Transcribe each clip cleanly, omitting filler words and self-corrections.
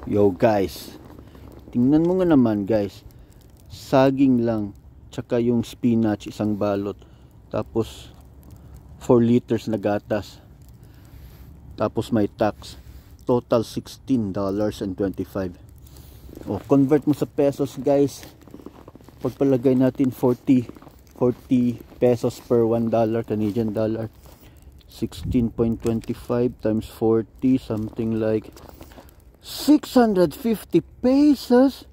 Yo guys, tingnan mo nga naman guys, saging lang tsaka yung spinach isang balot, tapos 4 liters na gatas, tapos may tax, total $16.25. O convert mo sa pesos guys, pagpalagay natin 40 pesos per $1 Canadian dollar, 16.25 times 40, something like 650 pesos.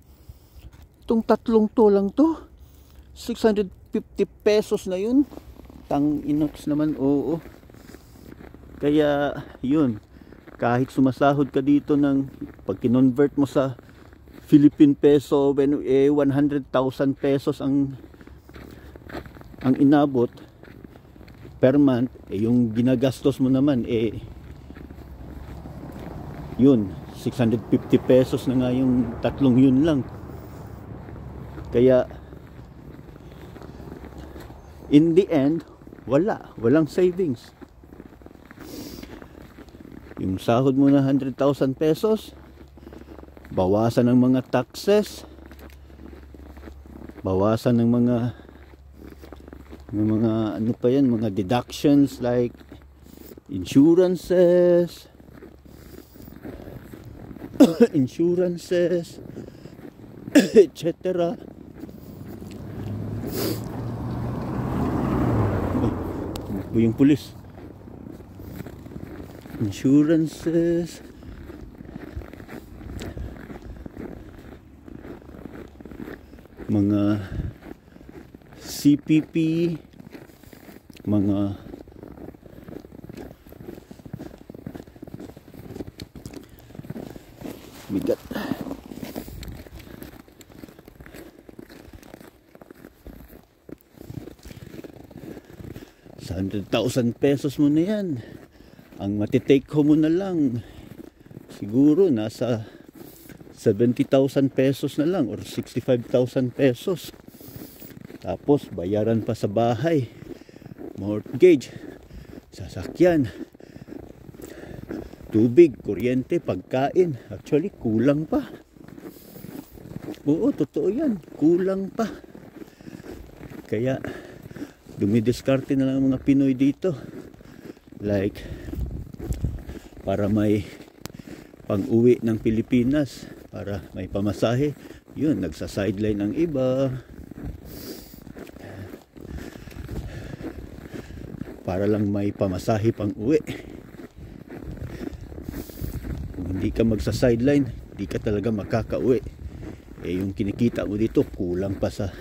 Itong tatlong to lang to, 650 pesos na yun. Tang inox naman, oo. Kaya yun, kahit sumasahod ka dito ng, pag kinonvert mo sa Philippine peso, 100,000 pesos ang inabot per month, yung ginagastos mo naman yun 650 pesos na nga yung tatlong yun lang. Kaya in the end, walang savings. Yung sahod mo na 100,000 pesos, bawasan ng mga taxes, bawasan ng mga ano pa yan, mga deductions like insurances, etc. Yung pulis, insurances, mga CPP, mga bigat. Sa 100,000 pesos mo na yan, ang matitake home mo na lang siguro nasa 70,000 pesos na lang or 65,000 pesos. Tapos bayaran pa sa bahay, mortgage, sasakyan, tubig, kuryente, pagkain. Actually kulang pa. Oo, totoo yan, kulang pa. Kaya dumidiskarte na lang ang mga Pinoy dito, like para may pang-uwi ng Pilipinas, para may pamasahe, yun, nagsa-sideline ang iba para lang may pamasahe pang-uwi. Kung hindi ka magsa-sideline, hindi ka talaga makaka-uwi. Yung kinikita mo dito kulang pa sa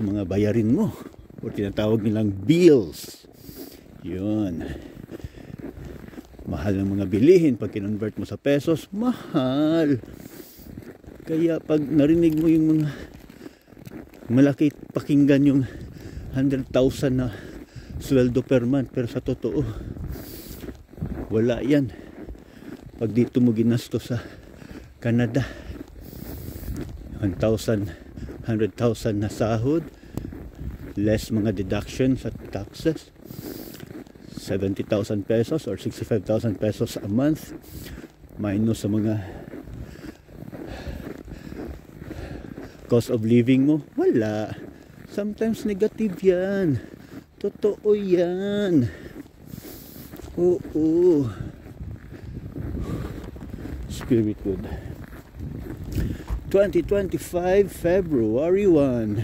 mga bayarin mo, o tinatawag nilang bills. Yun, mahal ng mga bilihin. Pag kinonvert mo sa pesos, mahal. Kaya pag narinig mo yung mga malaki pakinggan yung 100,000 na sweldo per month, pero sa totoo wala yan. Pag dito mo ginasto sa Canada, 100,000 na sahod, less mga deductions at taxes, 70,000 pesos or 65,000 pesos a month, minus sa mga cost of living mo, wala. Sometimes negative yan. Totoo yan. Oo. Spirit good. 2025 February 1.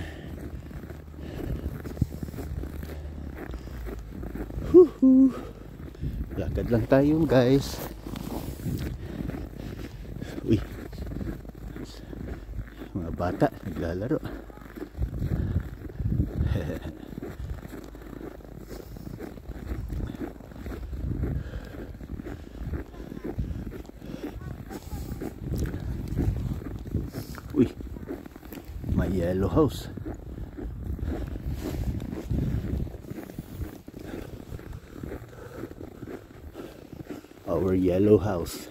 Huhu. Lakad lang tayo guys. Uy, mga bata naglalaro. Uy, may yellow house. Our yellow house.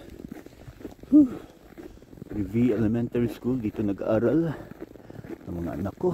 Rivi Elementary School, dito nag-aaral ang mga anak ko.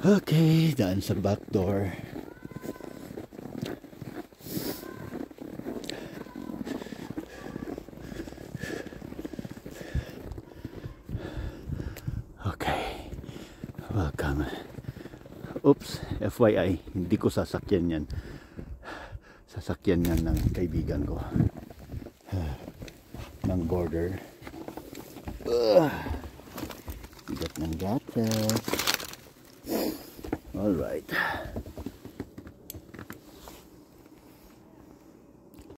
Okay, daan sa back door. Okay, welcome. Oops, FYI, hindi ko sasakyan yan. Sasakyan yan ng kaibigan ko. Ng border. Bigat ng gatas. Alright.